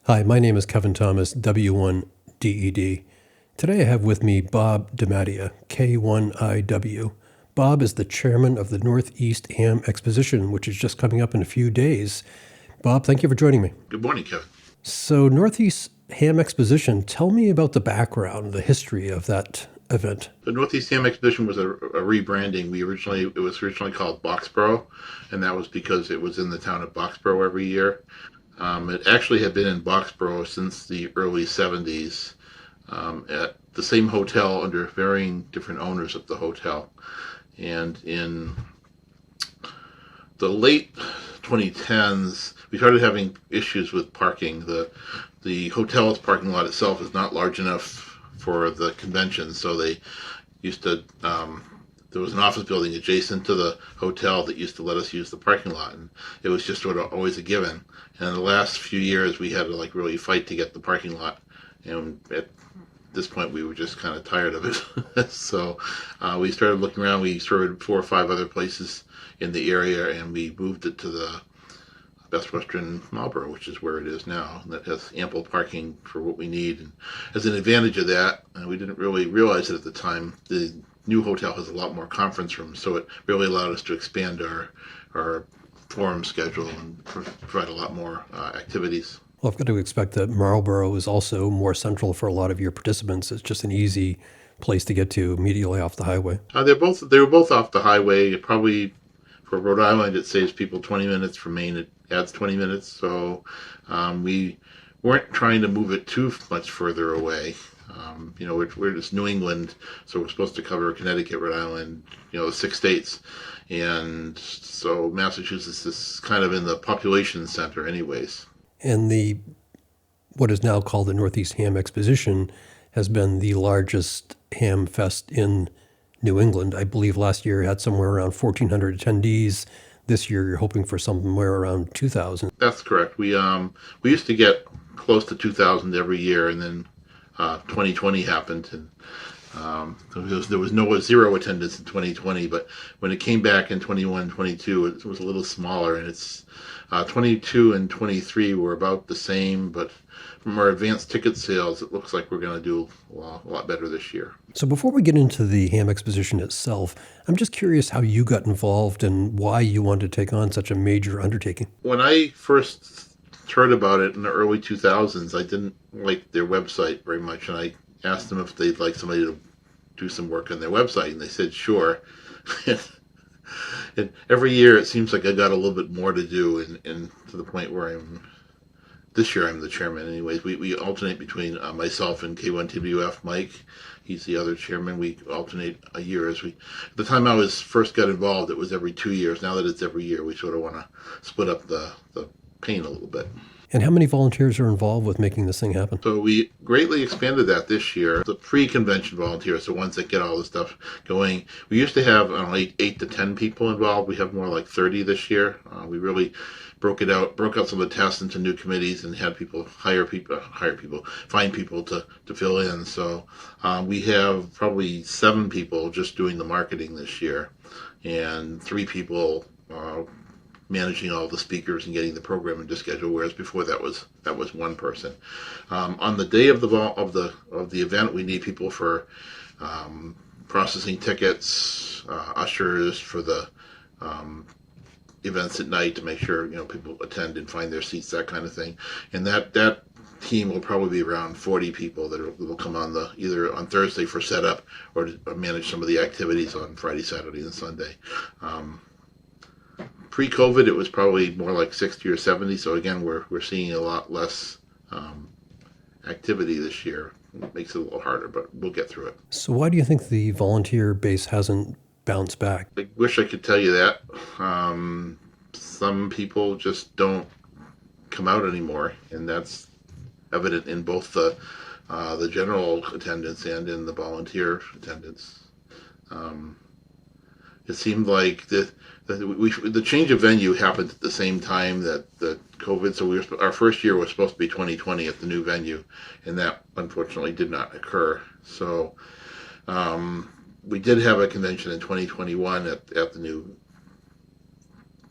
Hi, my name is K.Thomas, W1DED. Today I have with me Bob DiMattia, K1IW. Bob is the chairman of the Northeast HamXposition, which is just coming up in a few days. Bob, thank you for joining me. Good morning, Kevin. So, Northeast HamXposition, tell me about the background, the history of that event. The Northeast HamXposition was a rebranding. It was originally called Boxborough, and that was because it was in the town of Boxborough every year. It actually had been in Boxborough since the early 70s at the same hotel under varying different owners of the hotel. And in the late 2010s, we started having issues with parking. The hotel's parking lot itself is not large enough for the convention, so they used to there was an office building adjacent to the hotel that used to let us use the parking lot, and it was just sort of always a given. And in the last few years, we had to really fight to get the parking lot, and at this point, we were just kind of tired of it. So we started looking around. We surveyed 4 or 5 other places in the area, and we moved it to the Best Western Marlboro, which is where it is now, and that has ample parking for what we need. And as an advantage of that, and we didn't really realize it at the time, the new hotel has a lot more conference rooms, so it really allowed us to expand our forum schedule and provide a lot more activities. Well, I've got to expect that Marlboro is also more central for a lot of your participants. It's just an easy place to get to immediately off the highway. They were both off the highway. Probably for Rhode Island, it saves people 20 minutes. For Maine, it adds 20 minutes. So we weren't trying to move it too much further away. We're just New England, so we're supposed to cover Connecticut, Rhode Island, the 6 states. And so Massachusetts is kind of in the population center anyways. And what is now called the Northeast HamXposition has been the largest ham fest in New England. I believe last year it had somewhere around 1,400 attendees. This year you're hoping for somewhere around 2,000. That's correct. We used to get close to 2,000 every year, and then 2020 happened, and there was zero attendance in 2020. But when it came back in 21, 22, it was a little smaller, and it's 22 and 23 were about the same, but from our advanced ticket sales, it looks like we're going to do a lot better this year. So before we get into the HamXposition itself, I'm just curious how you got involved and why you wanted to take on such a major undertaking. When I first heard about it in the early 2000s, I didn't like their website very much, and I asked them if they'd like somebody to do some work on their website, and they said sure. And every year it seems like I got a little bit more to do, and to the point where this year I'm the chairman anyways. We alternate between myself and K1IW Mike. He's the other chairman. We alternate a year. At the time I first got involved, it was every 2 years. Now that it's every year, we sort of want to split up the pain a little bit. And how many volunteers are involved with making this thing happen? So we greatly expanded that this year. The pre-convention volunteers, the ones that get all the stuff going. We used to have 8 to 10 people involved. We have more like 30 this year. We really broke out some of the tasks into new committees and had people find people to fill in. So we have probably 7 people just doing the marketing this year, and 3 people managing all the speakers and getting the program into schedule, whereas before that was 1 person. On the day of the event, we need people for processing tickets, ushers for the events at night to make sure people attend and find their seats, that kind of thing. And that team will probably be around 40 people that will come on either on Thursday for setup or to manage some of the activities on Friday, Saturday, and Sunday. Pre-COVID, it was probably more like 60 or 70. So again, we're seeing a lot less activity this year. It makes it a little harder, but we'll get through it. So why do you think the volunteer base hasn't bounced back? I wish I could tell you that. Some people just don't come out anymore, and that's evident in both the general attendance and in the volunteer attendance. It seemed like the change of venue happened at the same time that the COVID. So our first year was supposed to be 2020 at the new venue, and that unfortunately did not occur. So we did have a convention in 2021 at the new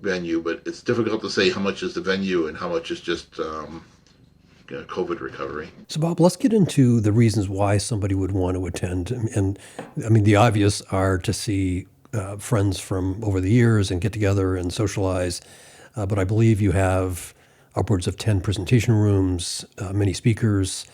venue, but it's difficult to say how much is the venue and how much is just COVID recovery. So, Bob, let's get into the reasons why somebody would want to attend. And I mean, the obvious are to see friends from over the years and get together and socialize. But I believe you have upwards of 10 presentation rooms, many speakers,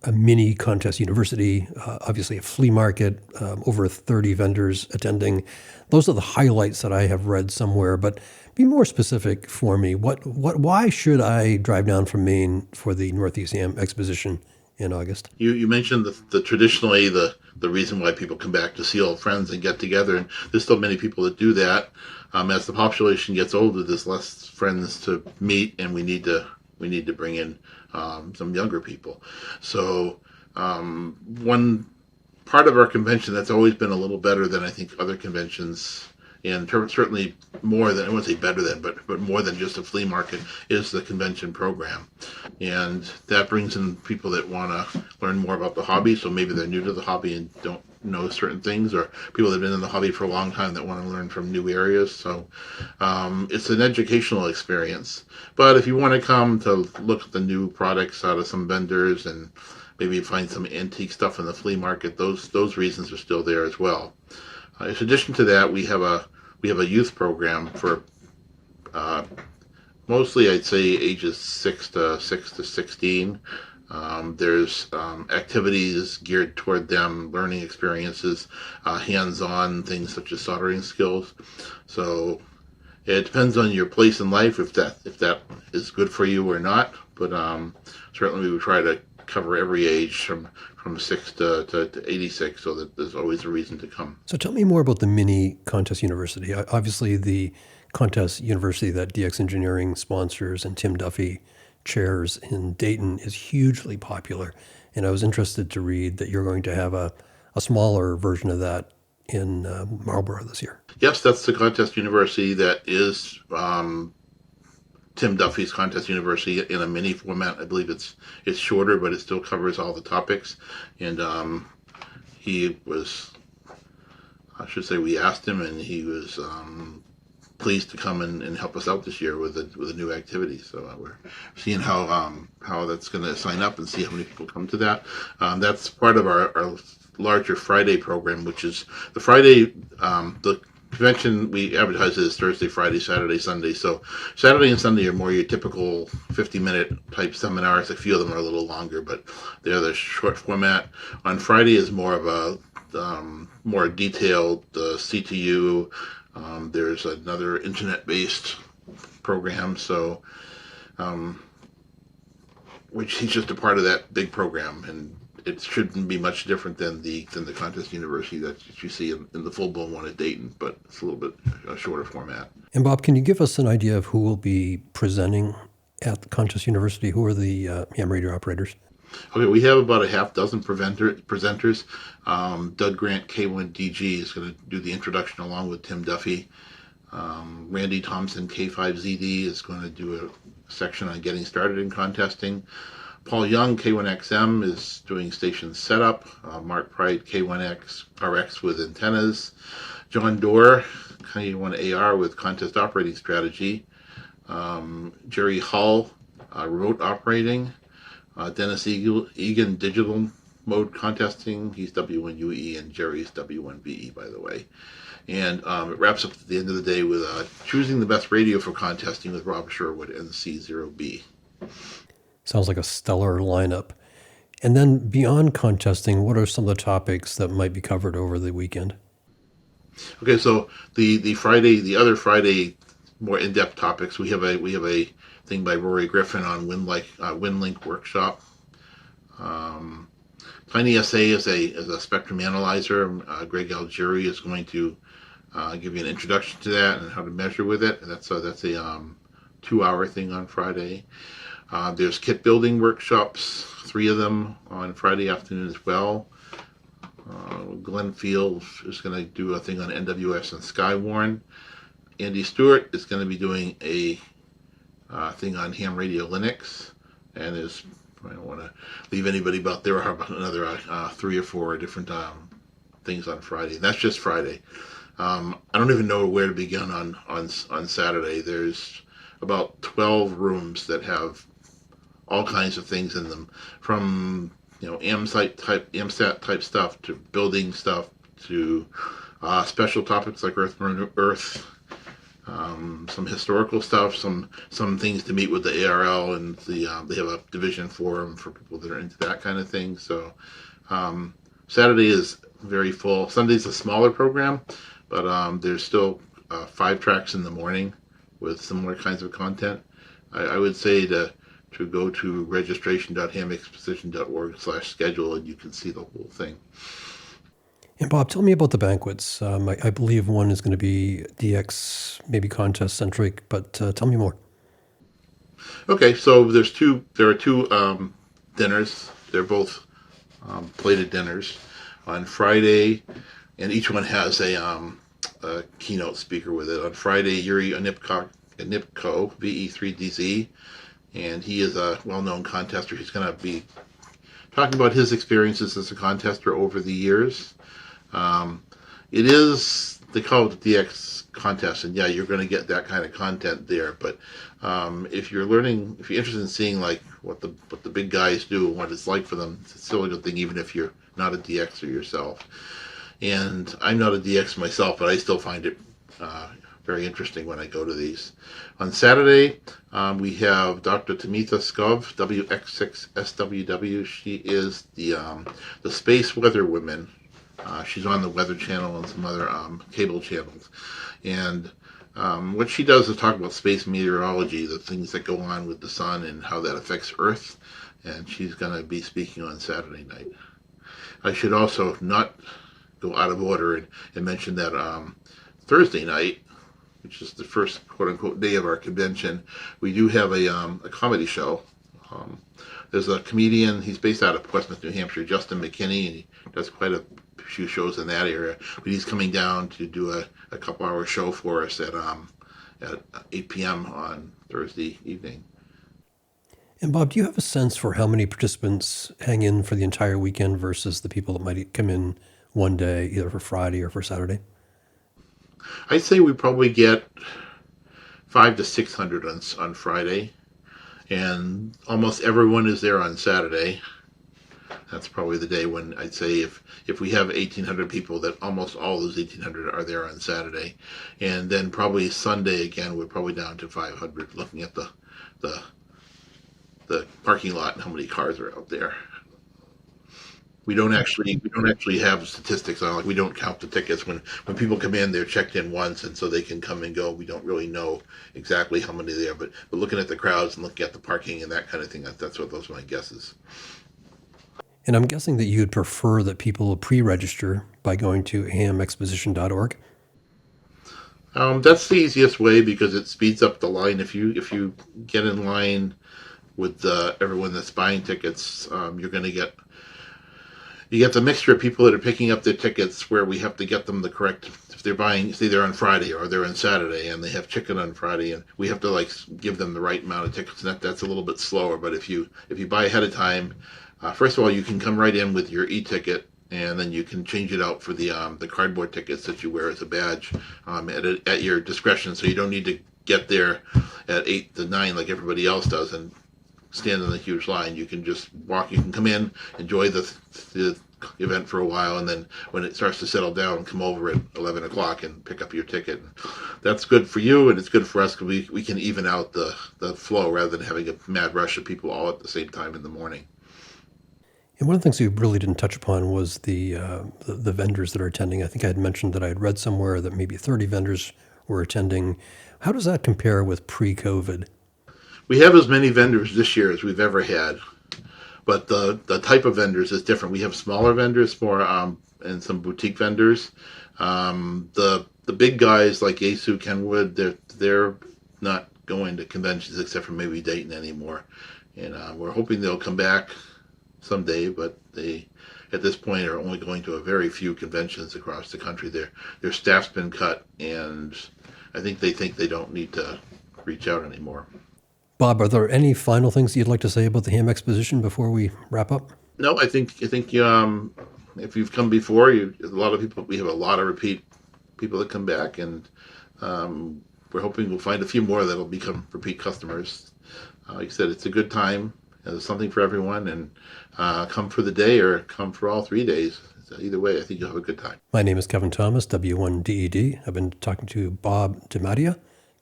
a mini contest university, obviously a flea market, over 30 vendors attending. Those are the highlights that I have read somewhere, but be more specific for me. Why should I drive down from Maine for the Northeast Ham Exposition in August? You mentioned the traditionally the reason why people come back to see old friends and get together, and there's still many people that do that. As the population gets older, there's less friends to meet, and we need to bring in some younger people. So one part of our convention that's always been a little better than I think other conventions, and certainly more than, I wouldn't say better than, but more than just a flea market, is the convention program. And that brings in people that want to learn more about the hobby, so maybe they're new to the hobby and don't know certain things, or people that have been in the hobby for a long time that want to learn from new areas. So it's an educational experience. But if you want to come to look at the new products out of some vendors and maybe find some antique stuff in the flea market, those reasons are still there as well. In addition to that, we have a youth program for mostly, I'd say, ages 6 to 16. There's activities geared toward them, learning experiences, hands-on things such as soldering skills. So it depends on your place in life if that is good for you or not. But certainly we would try to cover every age from 6 to 86, so that there's always a reason to come. So tell me more about the mini contest university. Obviously, the contest university that DX Engineering sponsors and Tim Duffy chairs in Dayton is hugely popular. And I was interested to read that you're going to have a smaller version of that in Marlboro this year. Yes, that's the contest university that is Tim Duffy's Contest University in a mini format. I believe it's shorter, but it still covers all the topics. And he was, I should say, we asked him, and he was pleased to come and help us out this year with a new activity. So we're seeing how that's going to sign up and see how many people come to that. That's part of our larger Friday program, which is the Friday, the convention we advertise it as Thursday, Friday, Saturday, Sunday. So Saturday and Sunday are more your typical 50-minute type seminars. A few of them are a little longer, but they're the short format. On Friday is more of a more detailed CTU. There's another internet-based program, so which he's just a part of that big program, and it shouldn't be much different than the contest university that you see in the full-blown one at Dayton, but it's a little bit a shorter format. And Bob, can you give us an idea of who will be presenting at the contest university? Who are the ham radio operators? Okay, we have about a half dozen presenters. Doug Grant, K1DG, is going to do the introduction along with Tim Duffy. Randy Thompson, K5ZD, is going to do a section on getting started in contesting. Paul Young, K1XM, is doing station setup. Mark Pride, K1RX with antennas. John Dorr, K1AR with contest operating strategy. Jerry Hull, remote operating. Dennis Egan, digital mode contesting. He's W1UE and Jerry's W1BE, by the way. And it wraps up at the end of the day with choosing the best radio for contesting with Rob Sherwood, NC0B. Sounds like a stellar lineup. And then beyond contesting, what are some of the topics that might be covered over the weekend? Okay, so the other Friday, more in-depth topics. We have a thing by Rory Griffin on WinLink workshop. Tiny SA is a spectrum analyzer. Greg Algieri is going to give you an introduction to that and how to measure with it. And that's a 2-hour thing on Friday. There's kit building workshops, 3 of them on Friday afternoon as well. Glenn Field is going to do a thing on NWS and Skywarn. Andy Stewart is going to be doing a thing on ham radio Linux, and I don't want to leave anybody about there. How about another 3 or 4 different things on Friday? And that's just Friday. I don't even know where to begin on Saturday. There's about 12 rooms that have all kinds of things in them, from AMSAT type stuff to building stuff to special topics like Earth, some historical stuff, some things to meet with the ARL, and they have a division forum for people that are into that kind of thing. So Saturday is very full. Sunday's a smaller program, but there's still 5 tracks in the morning with similar kinds of content. I would say to go to registration.hamexposition.org/schedule, and you can see the whole thing. And Bob, tell me about the banquets. I believe one is going to be DX, maybe contest centric, but tell me more. Okay, so there are two dinners. They're both plated dinners on Friday, and each one has a keynote speaker with it. On Friday, Yuri Onipko, VE3DZ, and he is a well-known contester. He's going to be talking about his experiences as a contester over the years. It is, they call it the DX contest, and yeah, you're going to get that kind of content there. But if you're interested in seeing like what the big guys do and what it's like for them, it's still a good thing, even if you're not a DXer yourself. And I'm not a DX myself, but I still find it very interesting when I go to these. On Saturday, we have Dr. Tamitha Skov, WX6SWW. She is the Space Weather Woman. She's on the Weather Channel and some other cable channels. And what she does is talk about space meteorology, the things that go on with the sun and how that affects Earth. And she's going to be speaking on Saturday night. I should also not go out of order and mention that Thursday night, which is the first quote-unquote day of our convention, we do have a comedy show. There's a comedian, he's based out of Portsmouth, New Hampshire, Justin McKinney, and he does quite a few shows in that area. But he's coming down to do a couple-hour show for us at 8 p.m. on Thursday evening. And Bob, do you have a sense for how many participants hang in for the entire weekend versus the people that might come in one day, either for Friday or for Saturday? I'd say we probably get 500 to 600 on Friday, and almost everyone is there on Saturday. That's probably the day when I'd say if we have 1,800 people, that almost all those 1,800 are there on Saturday. And then probably Sunday again, we're probably down to 500, looking at the parking lot and how many cars are out there. We don't actually have statistics on, like, we don't count the tickets. When people come in, they're checked in once, and so they can come and go. We don't really know exactly how many there, but looking at the crowds and looking at the parking and that kind of thing, those are my guesses. And I'm guessing that you'd prefer that people pre-register by going to hamexposition.org. That's the easiest way because it speeds up the line. If you get in line with everyone that's buying tickets, you're going to get the mixture of people that are picking up their tickets where we have to get them the correct. If they're buying, say they're on Friday or they're on Saturday and they have chicken on Friday, and we have to give them the right amount of tickets. And that's a little bit slower. But if you buy ahead of time, first of all, you can come right in with your e-ticket, and then you can change it out for the cardboard tickets that you wear as a badge at your discretion. So you don't need to get there at 8 to 9 like everybody else does and stand in the huge line. You can just walk. You can come in, enjoy the event for a while, and then when it starts to settle down, come over at 11 o'clock and pick up your ticket. That's good for you, and it's good for us because we can even out the flow rather than having a mad rush of people all at the same time in the morning. And one of the things we really didn't touch upon was the vendors that are attending. I think I had mentioned that I had read somewhere that maybe 30 vendors were attending. How does that compare with pre-COVID? We have as many vendors this year as we've ever had, but the type of vendors is different. We have smaller vendors, more and some boutique vendors. The big guys like Yasu, Kenwood, they're not going to conventions except for maybe Dayton anymore, and we're hoping they'll come back someday, but they at this point are only going to a very few conventions across the country. Their staff's been cut, and I think they don't need to reach out anymore. Bob, are there any final things you'd like to say about the Ham Exposition before we wrap up? No, I think if you've come before, a lot of people. We have a lot of repeat people that come back, and we're hoping we'll find a few more that'll become repeat customers. Like I said, it's a good time. There's something for everyone, and come for the day or come for all 3 days. So either way, I think you'll have a good time. My name is K.Thomas, W1DED. I've been talking to Bob DiMattia,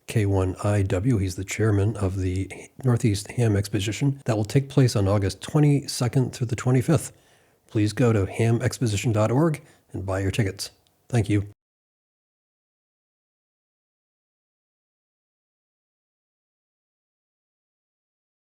K1IW. He's the chairman of the Northeast HamXposition that will take place on August 22nd through the 25th. Please go to hamexposition.org and buy your tickets. Thank you.